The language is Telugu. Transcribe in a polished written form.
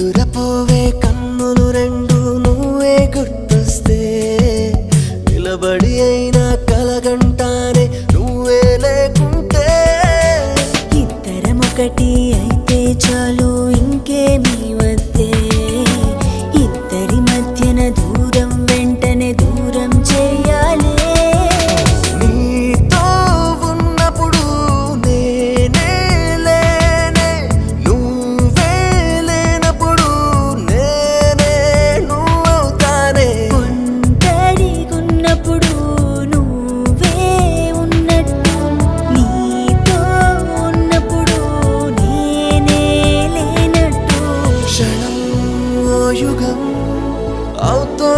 నిదురపోవే కన్నులు రెండు నువ్వే గుర్తొస్తే నిలబడి అయినా కలగంటానే నువ్వే లేకుంటే ఇద్దరమొకటి అయితే చాలు ఇంకేమీ వద్దే ఇద్దరి మధ్యన దూరం వెంటనే దూరం చేయాలి నీతో ఉన్నప్పుడు నేనే లేనే నువ్వే లేనప్పుడు నేనే నువ్వవుతానే ఒంటరిగున్నప్పుడు నువ్వే ఉన్నట్టు నీతో ఉన్నప్పుడు నేనే లేనట్టు క్షణం ఓ యుగం అవుతో